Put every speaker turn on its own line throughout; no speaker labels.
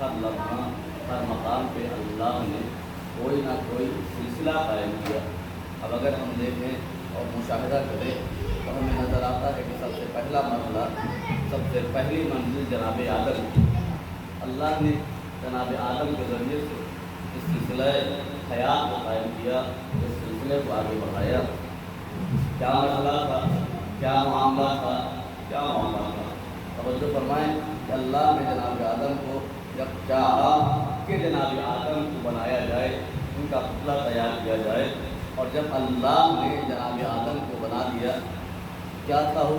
ہر لمحہ ہر مقام پہ اللہ نے کوئی نہ کوئی سلسلہ قائم کیا۔ اب اگر ہم دیکھیں اور مشاہدہ کریں تو ہمیں نظر آتا ہے کہ سب سے پہلا مرحلہ، سب سے پہلی منزل جناب آدم کی۔ اللہ نے جناب آدم کے ذریعے سے اس سلسلہ حیات کو قائم کیا، اس سلسلے کو آگے بڑھایا۔ کیا مرحلہ تھا، کیا معاملہ تھا، کیا معاملہ تھا؟ توجہ فرمائیں کہ اللہ نے جناب آدم کو جب چاہا کہ جناب آدم کو بنایا جائے، ان کا پتلا تیار کیا جائے، اور جب اللہ نے جناب آدم کو بنا دیا، کیا تھا ہو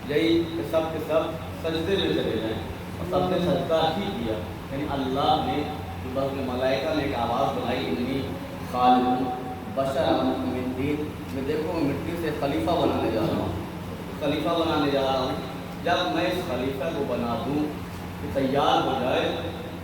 یہی کہ سب کے سب سجدے میں چلے جائیں، اور سب نے سجدہ ہی کیا۔ یعنی اللہ نے بس ملائکہ نے ایک آواز بنائی، انی خالق بشر من طین، میں دیکھو میں مٹی سے خلیفہ بنانے جا رہا ہوں، خلیفہ بنانے جا رہا ہوں۔ جب میں اس خلیفہ کو بنا دوں کہ تیار ہو جائے،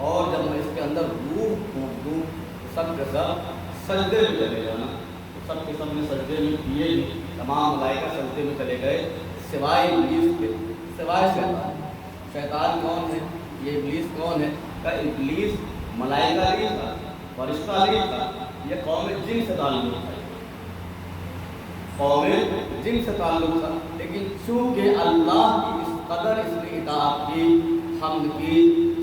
اور جب میں اس کے اندر روح پھونک دوں تو سب کے سب سجدے میں چلے جانا۔ تو سب کے سب نے سجدے میں کیے ہی، تمام ملائکہ سجدے میں چلے گئے سوائے ابلیس کے، سوائے شیطان۔ شیطان کون ہے؟ یہ ابلیس کون ہے؟ کہ ابلیس ملائکہ نہیں تھا، فرشتہ نہیں تھا، یہ قوم جن سے تعلق تھا، قوم جن سے تعلق تھا۔ لیکن چونکہ اللہ کی اس قدر اس نے اطاعت کی، حمد کی،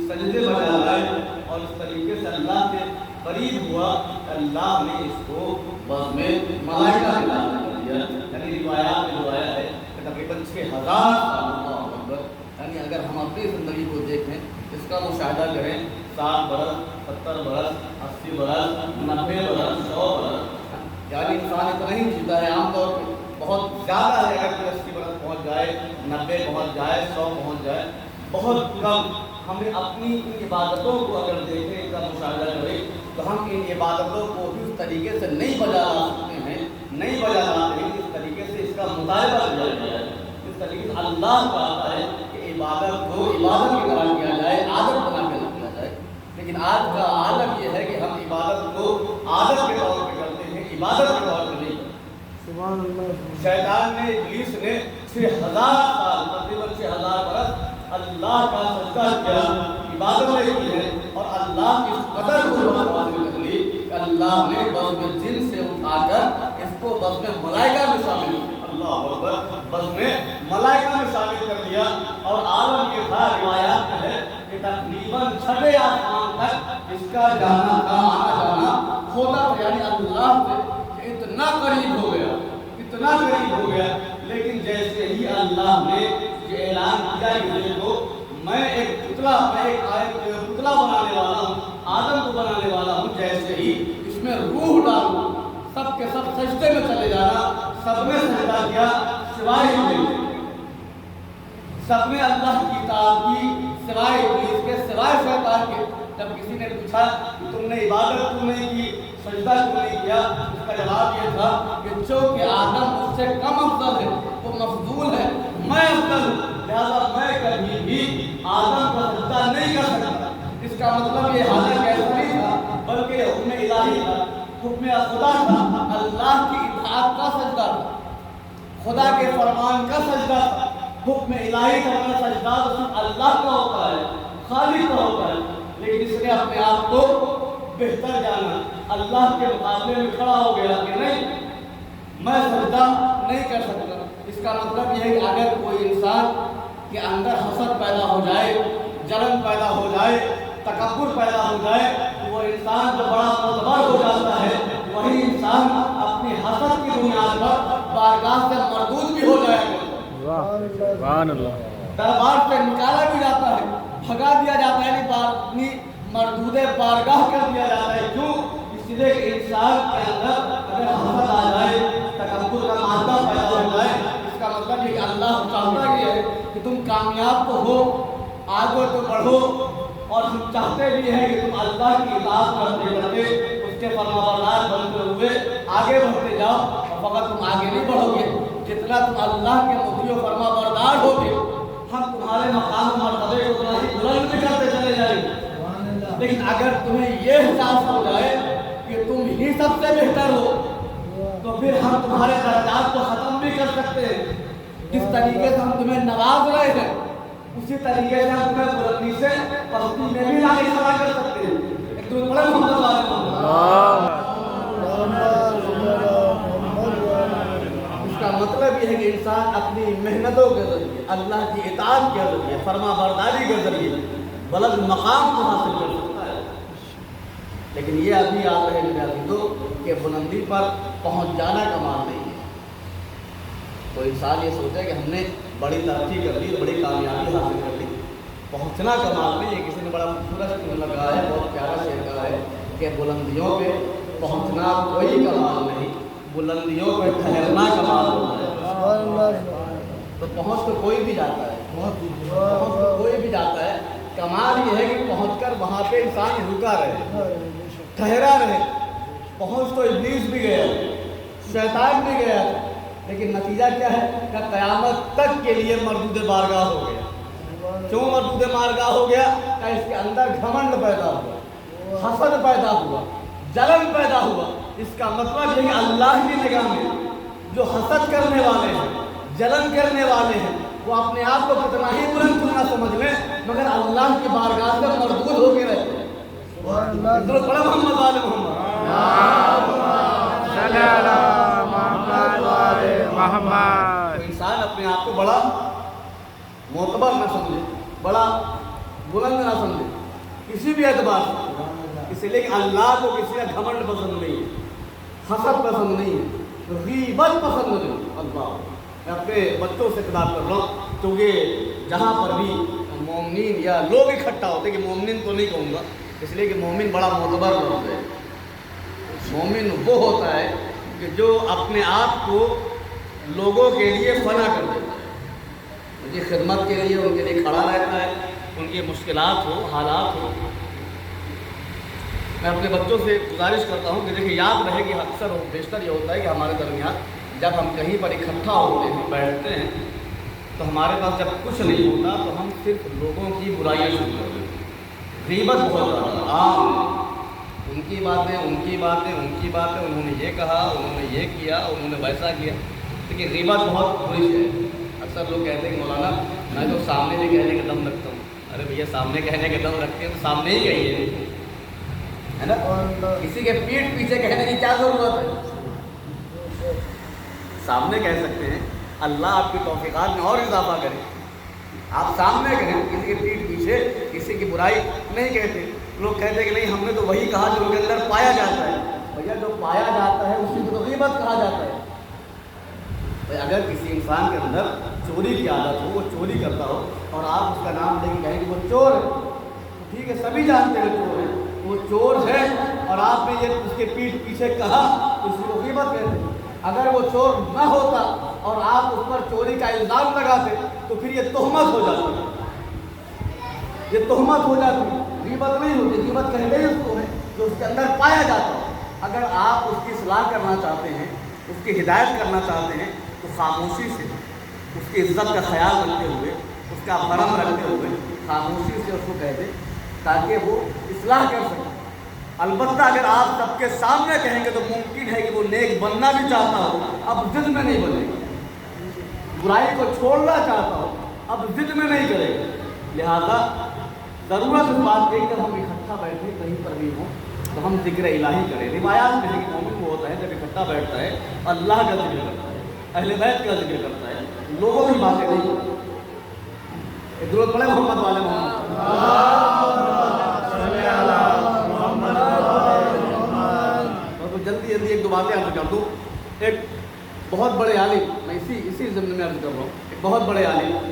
سجدے بجائے، اور اس طریقے سے اللہ کے قریب ہوا، اللہ نے اس کو بس میں ملائکہ میں داخل کر دیا۔ یعنی روایات میں جو آیا ہے کہ تقریباً 6000 سال، اللہ اکبر، یعنی اگر ہم اپنی زندگی کو دیکھیں، اس کا مشاہدہ کریں، 60 برس، 70 برس، 80 برس، 90 برس، 100 برس، یعنی انسان اتنا ہی جیتا ہے۔ عام طور پہ بہت زیادہ ہے اگر 80 برس پہنچ جائے، 90 پہنچ جائے، 100 پہنچ جائے، بہت کم۔ ہمیں اپنی ان عبادتوں کو اگر دیکھیں، ان کا مشاہدہ کریں، تو ہم ان عبادتوں کو بھی اس طریقے سے نہیں بجا سکتے ہیں، نہیں بجا سکتے ہیں، اس طریقے سے اس کا مطالبہ کیا جائے، اس طریقے سے اللہ چاہتا ہے کہ عبادت کو عبادت کی طرح کیا جائے، عادت بنا کے نہ کیا جائے۔ لیکن آج کا عالم یہ ہے کہ ہم عبادت کو عادت کے طور پہ کرتے ہیں، عبادت کے طور پہ نہیں کرتے۔
سبحان اللہ۔
شیطان نے، ابلیس نے 6000 سال، تقریباً 6000 برس اللہ کا سجدہ کیا، عبادتیں کی ہے، اور اللہ کی اس قدر کو حاصل کر لی کہ اللہ نے بس میں جن سے اٹھا کر اس کو بس میں ملائکہ میں شامل کیا۔ اللہ اکبر، بس میں ملائکہ میں شامل کر دیا۔ اور عالم کے تھا، روایات میں ہے کہ تقریباً 6 آسمان تک اس کا جانا تھا، آنا جانا ہوتا تھا، یعنی اللہ سے اتنا قریب ہو گیا، اتنا قریب ہو گیا۔ لیکن جیسے ہی اللہ نے یہ اعلان کیا کہ دیکھو میں ایک پتلا بنانے والا ہوں، آدم کو بنانے والا ہوں، جیسے ہی اس میں روح ڈالوں، سب کے سب سجدے میں چلے جانا۔ سب نے سجدہ کیا سوائے ابلیس، سب نے اللہ کی اطاعت کی سوائے ابلیس کے، سوائے شیطان کے۔ جب کسی نے پوچھا کہ تم نے عبادت کیوں نہیں کی، سجدہ کیوں نہیں کیا، اس کا جواب یہ تھا کہ چونکہ آدم مجھ سے کم افضل ہے، وہ مفضول ہے، میں افضل ہوں، لہذا میں کبھی بھی آدم کو سجدہ نہیں کر سکتا۔ اس کا مطلب یہ حالانکہ ایسا نہیں تھا، بلکہ حکم الہی تھا، حکم خدا تھا، اللہ کی اطاعت کا سجدہ تھا، خدا کے فرمان کا سجدہ تھا، حکم الہی کا سجدہ تو صرف اللہ کا ہوتا ہے، خالق کا ہوتا ہے۔ لیکن اس نے اپنے آپ کو بہتر جانا، اللہ کے مقابلے میں کھڑا ہو گیا کہ نہیں، میں سجدہ نہیں کر سکتا۔ اس کا مطلب یہ ہے کہ اگر کوئی انسان کے اندر حسد پیدا ہو جائے، جلن پیدا ہو جائے، تکبر پیدا ہو جائے، تو وہ انسان جو بڑا معتبر ہو جاتا ہے، وہی انسان اپنی حسد کی بنیاد پر بارگاہ سے مردود بھی ہو جائے گا،
سبحان اللہ،
دربار سے نکالا بھی جاتا ہے، بھگا دیا جاتا ہے، اپنی مردود بارگاہ کر دیا جاتا ہے۔ کیوں؟ اس لیے کہ انسان کے اندر اگر حسد آ جائے، تکبر کا مادہ پیدا ہو جائے، اس کا مطلب یہ کہ اللہ چاہتا یہ ہے کہ تم کامیاب تو ہو، آگے تو بڑھو، اور ہم چاہتے بھی ہیں کہ تم اللہ کی اطاعت کرتے کرتے اس کے فرمانبردار بنتے ہوئے آگے بڑھتے جاؤ، اور فقط تم آگے نہیں بڑھو گے، جتنا تم اللہ کے مطیع و فرمانبردار ہوگے، ہم تمہارے مقام و مرتبے کو اتنا ہی بلند بھی کرتے چلے جائیں گے۔ لیکن اگر تمہیں یہ احساس ہو جائے کہ تم ہی سب سے بہتر ہو، تو پھر ہم تمہارے درجات کو ختم بھی کر سکتے ہیں۔ جس طریقے سے ہم تمہیں نواز رہے ہیں، اسی طریقے سے ہم تمہیں بلندی سے پستی میں بھی لا کے کھڑا کر سکتے ہیں. ایک دو بڑے محمد والے اس کا مطلب یہ ہے کہ انسان اپنی محنتوں کے ذریعے اللہ کی اطاعت کے ذریعے فرما برداری کے ذریعے بلند مقام کو حاصل کر سکتا ہے. لیکن یہ ابھی یاد رہے میرے عزیزو کہ بلندی پر پہنچ جانا کمال نہیں ہے. تو انسان یہ سوچے کہ ہم نے بڑی ترقی کر لی, بڑی کامیابی حاصل کر لی, پہنچنا کمال نہیں ہے. کسی نے بڑا خوبصورت لگا ہے, بہت پیارا شعر کہا ہے کہ بلندیوں پہ پہنچنا کوئی کمال نہیں, بلندیوں پہ ٹھہرنا کمال ہوتا ہے. تو پہنچ تو کوئی بھی جاتا ہے, پہنچ تو کوئی بھی جاتا ہے. کمال یہ ہے کہ پہنچ کر وہاں پہ انسان رکا رہے, ٹھہرا رہے. پہنچ تو ابلیس بھی گیا, شیطان بھی گیا, لیکن نتیجہ کیا ہے کہ قیامت تک کے لیے مردود بارگاہ ہو گیا. کیوں مردود بارگاہ ہو گیا؟ کہ اس کے اندر گھمنڈ پیدا ہوا, حسد پیدا ہوا, جلن پیدا ہوا. اس کا مطلب یہ کہ اللہ کی نگاہ میں جو حسد کرنے والے ہیں, جلن کرنے والے ہیں, وہ اپنے آپ کو کتنا ہی بلند کیوں نہ سمجھ لیں, مگر اللہ کی بارگاہ سے مردود ہو کے رہتے ہیں. بڑا محمد والے محمد. انسان اپنے آپ کو بڑا معتبر نہ سمجھے, بڑا بلند نہ سمجھے کسی بھی اعتبار سے. اس لیے کہ اللہ کو کسی کا گھمنڈ پسند نہیں ہے, حسد پسند نہیں ہے, غیبت پسند نہیں. اللہ, میں اپنے بچوں سے خطاب کر رہا ہوں کیونکہ جہاں پر بھی مومنین یا لوگ اکٹھا ہوتے ہیں, کہ مومنین تو نہیں کہوں گا اس لیے کہ مومن بڑا معتبر لفظ ہے. مومن وہ ہوتا ہے کہ جو اپنے آپ کو لوگوں کے لیے فنا کر دیتا ہے, ان کی خدمت کے لیے, ان کے لیے کھڑا رہتا ہے, ان کی مشکلات ہو, حالات ہو. میں اپنے بچوں سے گزارش کرتا ہوں کہ دیکھیں یاد رہے کہ اکثر و بیشتر یہ ہوتا ہے کہ ہمارے درمیان جب ہم کہیں پر اکٹھا ہوتے ہیں, بیٹھتے ہیں, تو ہمارے پاس جب کچھ نہیں ہوتا تو ہم صرف لوگوں کی برائیاں شروع کر دیتے ہیں. غیبت بہت زیادہ عام, ان کی باتیں, ان کی باتیں, ان کی باتیں, انہوں نے یہ کہا, انہوں نے یہ کیا, انہوں نے ویسا کیا. لیکن غیبت بہت بری ہے. اکثر لوگ کہتے ہیں کہ مولانا میں تو سامنے بھی کہنے کا دم رکھتا ہوں. ارے بھیا سامنے کہنے کا دم رکھتے ہیں تو سامنے ہی کہیے, ہے نا. کسی کے پیٹھ پیچھے کہنے کی کیا ضرورت ہے؟ سامنے کہہ سکتے ہیں. اللہ آپ کی توفیقات میں اور اضافہ کرے. آپ سامنے کہیں, کسی کے پیٹھ پیچھے کسی کی برائی نہیں کہتے. لوگ کہتے ہیں کہ نہیں ہم نے تو وہی کہا جو ان کے اندر پایا جاتا ہے. بھیا جو پایا جاتا ہے اسی کو تو غیبت کہا جاتا ہے. اگر کسی انسان کے اندر چوری کی عادت ہو, وہ چوری کرتا ہو, اور آپ اس کا نام لے کے کہیں کہ وہ چور ہے, تو ٹھیک ہے, سبھی جانتے ہیں چور ہے, وہ چور ہے, اور آپ نے یہ اس کے پیٹھ پیچھے کہا تو اس کو غیبت کہتے ہیں. اگر وہ چور نہ ہوتا اور آپ اس پر چوری کا الزام لگاتے تو پھر یہ تہمت ہو جاتی, یہ تہمت ہو جاتی, غیبت نہیں ہوتی. غیبت کہتے ہیں اس کو ہے جو اس کے اندر پایا جاتا ہے. اگر آپ اس کی اصلاح کرنا چاہتے ہیں, اس کی ہدایت کرنا چاہتے ہیں, تو خاموشی سے اس کی عزت کا خیال رکھتے ہوئے, اس کا برم رکھتے ہوئے خاموشی سے اس کو کہہ دیں تاکہ وہ اصلاح کر سکے. البتہ اگر آپ سب کے سامنے کہیں گے تو ممکن ہے کہ وہ نیک بننا بھی چاہتا ہو, اب ضد میں نہیں بنے گا. برائی کو چھوڑنا چاہتا ہو, اب ضد میں نہیں کرے گا. لہذا ضرورت اس بات کی کہ ہم اکٹھا بیٹھے کہیں پر بھی ہوں تو ہم ذکر الہی کریں. روایات میں ہے کہ مومن وہ ہوتا ہے جب اکٹھا بیٹھتا ہے اللہ کا ذکر کرتا ہے, اہل بیت کا ذکر کرتا ہے, لوگوں کی باتیں نہیں کرتا. درود پڑھے محمد والے جلدی جلدی ایک دو باتیں عرض کر دوں. ایک بہت بڑے عالم, میں اسی ضمن میں عرض کر رہا ہوں, ایک بہت بڑے عالم,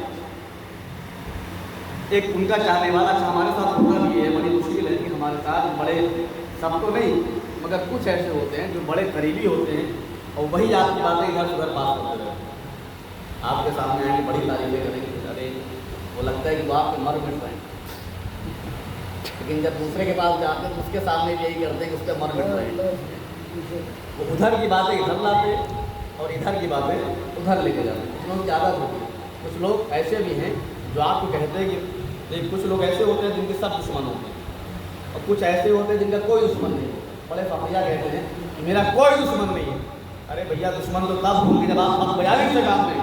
ایک ان کا چاہنے والا تھا. ہمارے ساتھ ہوتا بھی ہے, بڑی مشکل ہے کہ ہمارے ساتھ بڑے, سب تو نہیں مگر کچھ ایسے ہوتے ہیں جو بڑے قریبی ہوتے ہیں اور وہی آپ کی باتیں ادھر ادھر بات کرتے رہتے ہیں. آپ کے سامنے آئیں گے, بڑی تعریفیں کریں گے, ارے وہ لگتا ہے کہ وہ آپ کے مر مٹ رہے ہیں. لیکن جب دوسرے کے پاس جاتے ہیں تو اس کے سامنے بھی یہی کرتے ہیں کہ اس کے مر مٹ رہے ہیں. وہ ادھر کی باتیں ادھر لاتے اور ادھر کی باتیں ادھر لے کے جاتے ہیں. لوگوں کی عادت ہوتی ہے. کچھ لوگ ایسے بھی ہیں جو آپ کو کہتے ہیں کہ کچھ لوگ ایسے ہوتے ہیں جن کے سب دشمن ہوتے ہیں, اور کچھ ایسے ہوتے ہیں جن کا کوئی دشمن نہیں. بڑے فقیہ کہتے ہیں کہ میرا کوئی دشمن نہیں ہے. ارے بھیا دشمن تو تب ہوں گے جب آپ بیانی سے کام نہیں.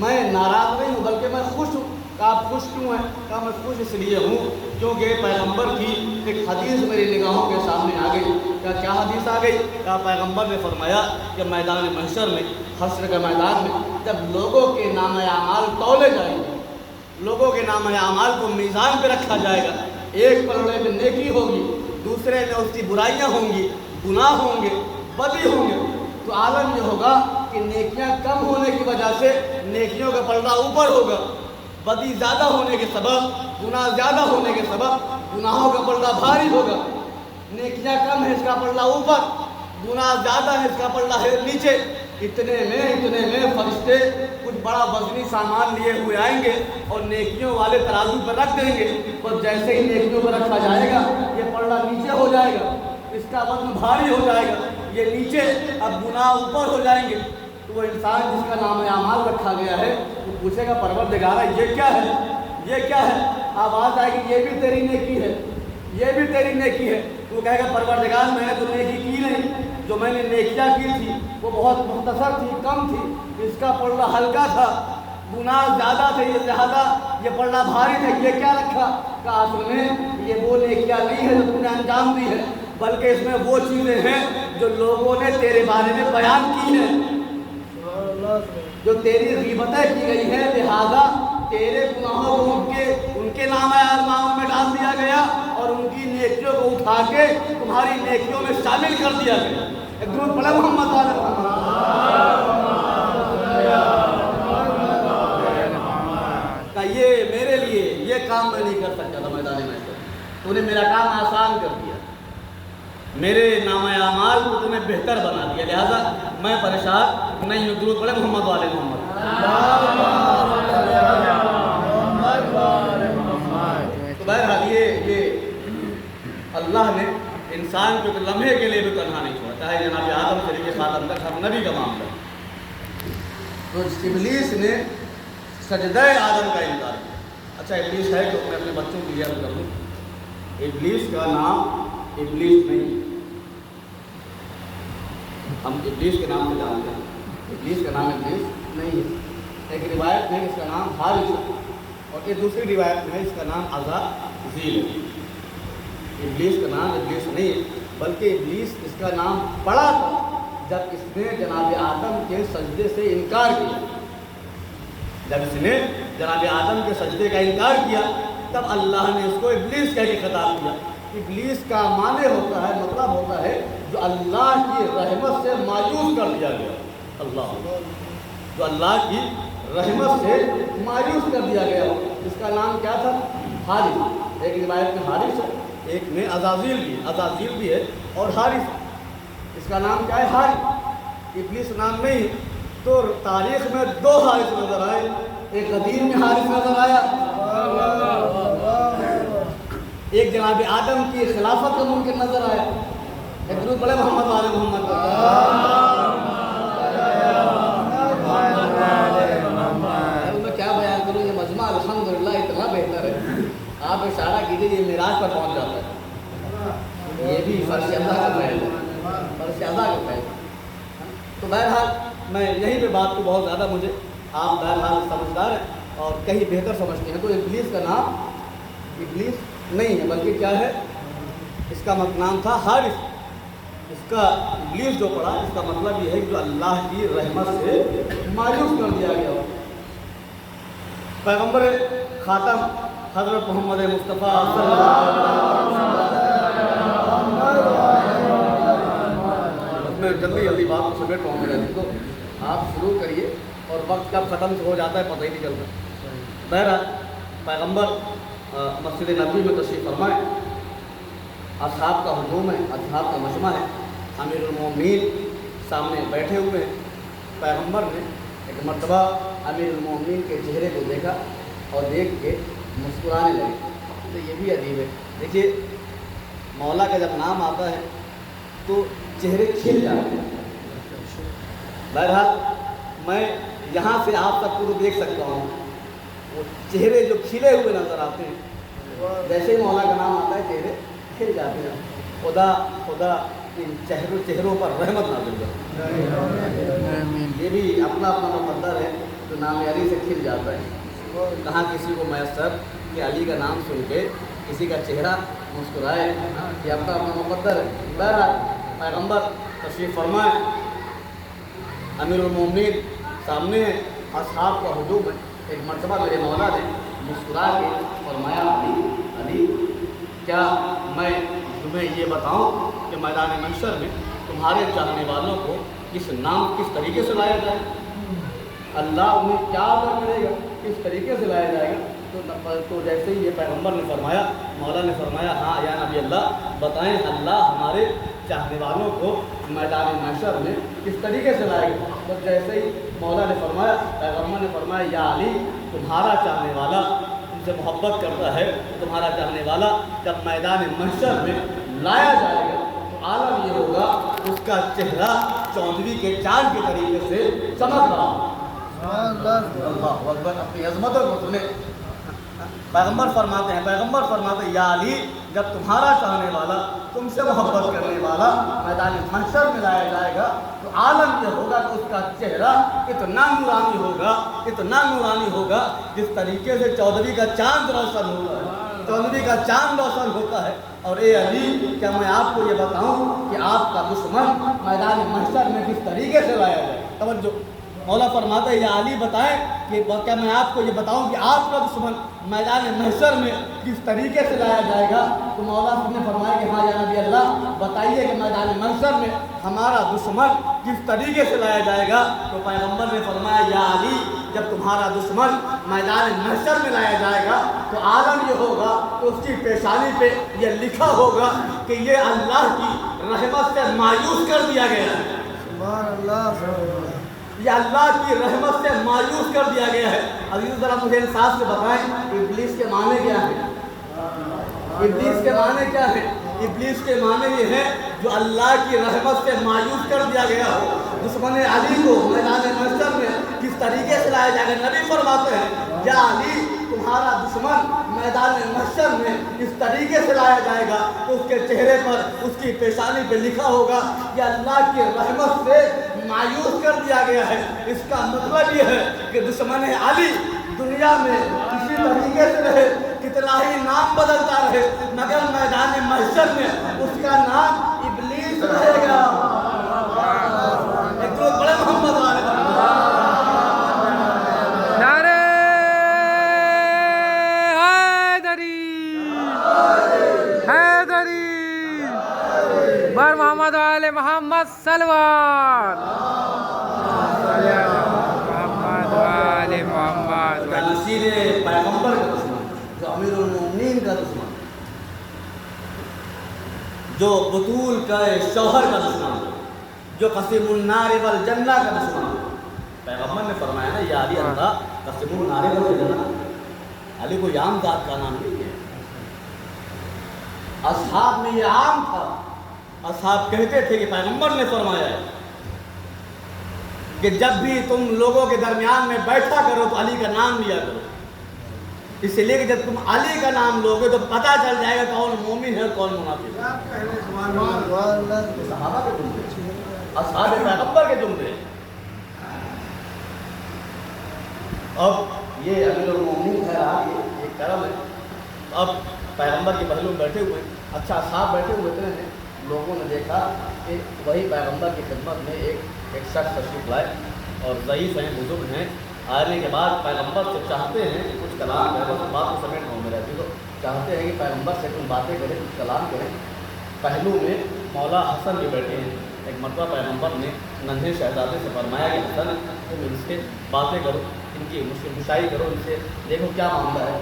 میں ناراض نہیں ہوں بلکہ میں خوش ہوں۔ کہا آپ خوش کیوں ہیں؟ کہا میں خوش اس لیے ہوں کیونکہ پیغمبر کی ایک حدیث میری نگاہوں کے سامنے آ گئی۔ کیا حدیث آ گئی؟ کہا پیغمبر نے فرمایا کہ میدان محشر میں، حشر کے میدان میں، جب لوگوں کے نام اعمال تولے جائیں گے، لوگوں کے نام اعمال کو میزان پہ رکھا جائے گا، ایک پلڑے میں نیکی ہوگی، دوسرے میں اس کی برائیاں ہوں گی، گناہ ہوں گے، بدی ہوں گے، تو عالم یہ ہوگا کہ نیکیاں کم ہونے کی وجہ سے نیکیوں کا پلڑا اوپر ہوگا، بدی زیادہ ہونے کے سبب، گناہ زیادہ ہونے کے سبب گناہوں کا پلڑا بھاری ہوگا۔ نیکیاں کم ہے اس کا پلڑا اوپر، گناہ زیادہ ہے اس کا پلڑا ہے نیچے۔ اتنے میں فرشتے کچھ بڑا وزنی سامان لیے ہوئے آئیں گے اور نیکیوں والے ترازو پر رکھ دیں گے، اور جیسے ہی نیکیوں پر رکھا جائے گا یہ پلڑا نیچے ہو جائے گا، اس کا وزن بھاری ہو جائے گا، یہ نیچے، اب گناہ اوپر ہو جائیں گے۔ تو وہ انسان جس کا نام اعمال رکھا گیا ہے وہ پوچھے گا پروردگارا یہ کیا ہے، یہ کیا ہے؟ آواز آئے گی یہ بھی تیری نیکی ہے، یہ بھی تیری نیکی ہے۔ تو وہ کہے گا پروردگار میں نے تو نیکی کی نہیں، جو میں نے نیکیاں کی تھی وہ بہت مختصر تھی، کم تھی، اس کا پلڑا ہلکا تھا، گناہ زیادہ تھے، یہ زیادہ، یہ پلڑا بھاری تھا، یہ کیا رکھا؟ کہ اصل میں یہ وہ نیکیاں نہیں ہے جو تم نے انجام دی ہے، بلکہ اس میں وہ چیزیں ہیں جو لوگوں نے تیرے بارے میں بیان کی ہیں، جو تیری غیبتیں کی گئی ہیں، لہذا تیرے گناہوں کو ان کے نام اعمال میں ڈال دیا گیا اور ان کی نیکیوں کو اٹھا کے تمہاری نیکیوں میں شامل کر دیا گیا۔ ایک درود پڑھیں محمد والے محمد۔ کہ یہ میرے لیے یہ کام میں نہیں کر سکتا تھا میدان میں، تو نے میرا کام آسان کر دیا، میرے نام اعمال کو تم نے بہتر بنا دیا، لہذا میں پریشان نہیں ہوں۔ درود پڑھیں محمد والے محمد۔ تو بہرحال یہ اللہ نے انسان کو ایک لمحے کے لیے بھی تنہا نہیں چھوڑا، چاہے جناب آدم سے لے کے خاتم تک ہر نبی کا معاملہ۔ تو ابلیس نے سجدہ آدم کا انکار کیا۔ اچھا ابلیس ہے کہ میں اپنے بچوں کی یاد کر لوں، ابلیس کا نام ابلیس نہیں، ہم ابلیس کے نام سے جانتے ہیں، ابلیس کا نام ابلیس نہیں ہے۔ ایک روایت میں اس کا نام حارث ہے اور ایک دوسری روایت میں اس کا نام عزازیل ہے۔ ابلیس کا نام ابلیس نہیں ہے بلکہ ابلیس اس کا نام پڑا تھا جب اس نے جناب آدم کے سجدے سے انکار کیا۔ جب اس نے جناب آدم کے سجدے کا انکار کیا تب اللہ نے اس کو ابلیس کہہ کے خطاب کیا۔ ابلیس کا معنی ہوتا ہے، مطلب ہوتا ہے جو اللہ کی رحمت سے مایوس کر دیا گیا، اللہ جو اللہ کی رحمت سے مایوس کر دیا گیا۔ اس کا نام کیا تھا؟ حارث۔ ایک روایت میں حارث ہے، ایک میں عزازیل بھی ہے اور حارث۔ اس کا نام کیا ہے؟ حارث۔ ابلیس نام نہیں۔ تو تاریخ میں دو حارث نظر آئے، ایک قدیم میں حارث نظر آیا، ایک جناب آدم کی خلافت کا ممکن نظر آیا۔ ایک درود پڑھیں محمد والے محمد۔ میں کیا بیان کروں، یہ مجمع الحمدللہ اتنا بہتر ہے، آپ اشارہ کیجیے یہ معراج پر پہنچ جاتا ہے، یہ بھی فرش اللہ کا فیض ہے، فرش اللہ کا فیض ہے۔ تو بہرحال میں یہیں پہ بات کو بہت زیادہ مجھے آپ بہرحال سمجھدار ہیں اور کہیں بہتر سمجھتے ہیں۔ تو ابلیس کا نام ابلیس نہیں ہے بلکہ کیا ہے؟ اس کا نام تھا حارث۔ اس کا ابلیس جو پڑا اس کا مطلب یہ ہے کہ جو اللہ کی رحمت سے مایوس کر دیا گیا۔ پیغمبر خاتم حضرت محمد مصطفیٰ صلی اللہ علیہ وسلم، میں جلدی بات کو سمیٹ پاؤں گا، تو آپ شروع کریے اور وقت کب ختم ہو جاتا ہے پتہ ہی نہیں چلتا۔ بہرحال پیغمبر مسجد نبوی میں تشریف فرمائے، اصحاب کا ہجوم ہے، اصحاب کا مجمع ہے، امیر المومنین سامنے بیٹھے ہوئے ہیں۔ پیغمبر نے ایک مرتبہ امیر المومنین کے چہرے کو دیکھا اور دیکھ کے مسکرانے لگے۔ تو یہ بھی عجیب ہے، دیکھیے مولا کا جب نام آتا ہے تو چہرے کھل جاتے ہیں۔ بہرحال میں یہاں سے آپ سب کو دیکھ سکتا ہوں، وہ چہرے جو کھلے ہوئے نظر آتے ہیں، جیسے ہی مولا کا نام آتا ہے چہرے کھل جاتے ہیں۔ خدا خدا ان چہروں پر رحمت نازل کرے۔
آمین۔
یہ بھی اپنا اپنا مقدر ہے جو نام علی سے کھل جاتا ہے۔ کہاں کسی کو میسر کہ علی کا نام سن کے کسی کا چہرہ مسکرائے، یہ اپنا اپنا مقدر ہے۔ بہرحال پیغمبر تشریف فرمائے، امیر المومنین سامنے ہیں، اصحاب کا ہجوم ہے۔ ایک مرتبہ میرے مولا نے مسکرا کے فرمایا، علی کیا میں تمہیں یہ بتاؤں کہ میدان محشر میں تمہارے چاہنے والوں کو کس طریقے سے لایا جائے؟ اللہ انہیں کیا عطا کرے گا، کس طریقے سے لایا جائے گا؟ تو جیسے ہی یہ پیغمبر نے فرمایا، مولا نے فرمایا ہاں یا نبی اللہ بتائیں، اللہ ہمارے چاہنے والوں کو میدان محشر میں کس طریقے سے لائے گا؟ بس جیسے ہی مولا نے فرمایا، پیغمبر نے فرمایا یا علی تمہارا چاہنے والا تم سے محبت کرتا ہے، تمہارا چاہنے والا جب میدان محشر میں لایا جائے گا تو عالم یہ ہوگا اس کا چہرہ چاندنی کے چاند کے طریقے سے چمک رہا ہوگا۔ اللہ اکبر، اپنی عظمتوں کو سنیں۔ پیغمبر فرماتے ہیں یا علی جب تمہارا چاہنے والا تم سے محبت کرنے والا میدان محشر میں لایا جائے گا تو عالم یہ ہوگا کہ اس کا چہرہ اتنا نورانی ہوگا جس طریقے سے چودھری کا چاند روشن ہوتا ہے۔ اور اے علی کیا میں آپ کو یہ بتاؤں کہ آپ کا دشمن میدان محشر میں کس طریقے سے لایا جائے؟ توجہ، مولا فرماتا ہے یا علی بتائیں کہ کیا میں آپ کو یہ بتاؤں کہ آپ کا دشمن میدان محشر میں کس طریقے سے لایا جائے گا؟ تو مولا نے فرمایا کہ ہاں یا نبی اللہ بتائیے کہ میدان محشر میں ہمارا دشمن کس طریقے سے لایا جائے گا؟ تو پیغمبر نے فرمایا یا علی جب تمہارا دشمن میدان محشر میں لایا جائے گا تو عالم یہ ہوگا کہ اس کی پیشانی پہ یہ لکھا ہوگا کہ یہ اللہ کی رحمت سے مایوس کر دیا گیا ہے۔ یہ اللہ کی رحمت سے مایوس کر دیا گیا ہے۔ عزیز ذرا مجھے انصاف سے بتائیں ابلیس کے معنی کیا ہیں؟ ابلیس کے معنی کیا ہیں؟ ابلیس کے معنی یہ ہے جو اللہ کی رحمت سے مایوس کر دیا گیا ہو۔ دشمن علی کو میدان محشر میں کس طریقے سے لایا جائے گا؟ نبی فرماتے ہیں یا علی تمہارا دشمن میدان محشر میں اس طریقے سے لایا جائے گا تو اس کے چہرے پر اس کی پیشانی پہ لکھا ہوگا کہ اللہ کی رحمت سے مایوس کر دیا گیا ہے۔ اس کا مطلب یہ ہے کہ دشمن علی دنیا میں کسی طریقے سے رہے، کتنا ہی نام بدلتا رہے، مگر میدان محشر میں اس کا نام ابلیس رہے گا۔ ایک تو بڑے محمد والے
بر محمد والے محمد سلوات محمد والے محمد۔
اسی نے پیغمبر کا دشمن، جو امیر المومنین کا دشمن، جو بطول کا شوہر کا دشمن، جو قسیم النار والجنہ کا دشمن، پیغمبر نے فرمایا نا یا علی اللہ قسیم النار والجنہ، علی کو عام ذات کا نام نہیں ہے، اصحاب میں یہ عام تھا۔ اصحاب کہتے تھے کہ پیغمبر نے فرمایا ہے کہ جب بھی تم لوگوں کے درمیان میں بیٹھا کرو تو علی کا نام لیا کرو، اس لیے کہ جب تم علی کا نام لوگے تو پتہ چل جائے گا کون مومن ہے کون منافق ہے۔ صحابہ کے جملے، اصحاب پیغمبر کے جملے۔ اب یہ امیر المومنین ہے، یہ کرم ہے۔ اب پیغمبر کے پہلو میں بیٹھے ہوئے، اچھا اصحاب بیٹھے ہوئے تھے، لوگوں نے دیکھا کہ وہی پیغمبر کی خدمت میں ایک شخص تشریف لائے اور ضعیف ہیں، بزرگ ہیں۔ آنے کے بعد پیغمبر سے چاہتے ہیں کہ کچھ کلام کریں، بات کو سمیٹ رہا ہوں میرا تو چاہتے ہیں کہ پیغمبر سے کچھ باتیں کریں، کچھ کلام کریں۔ پہلو میں مولا حسن بھی بیٹھے ہیں۔ ایک مرتبہ پیغمبر نے ننھے شہزادے سے فرمایا کہ حسن تم ان سے باتیں کرو، ان کی مشاعری کرو، ان سے دیکھو کیا معاملہ ہے۔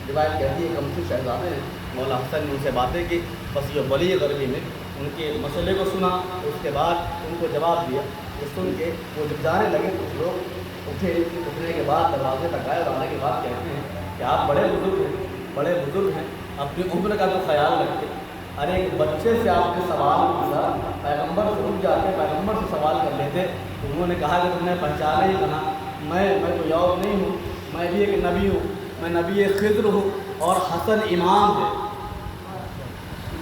روایت کہتی ہے کہ ہم سے شہزادے ہیں، مولا حسن نے ان سے باتیں کی، بس یہ بلی غربی میں ان کے مسئلے کو سنا، اس کے بعد ان کو جواب دیا۔ یہ سن کے وہ جب جانے لگے کچھ لوگ اٹھنے کے بعد دروازے تک آئے اور آنے کے بعد کہتے ہیں کہ آپ بڑے بزرگ ہیں، اپنی عمر کا تو خیال رکھتے۔ ارے ایک بچے سے آپ نے سوال پوچھا، پیغمبر سے رک جاتے، پیغمبر سے سوال کر لیتے، تو انہوں نے کہا کہ تم نے پہچانا ہی کہا، میں تو یعقوب نہیں ہوں، میں بھی ایک نبی ہوں، میں نبی خضر ہوں اور حسن امام ہے۔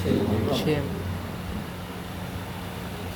6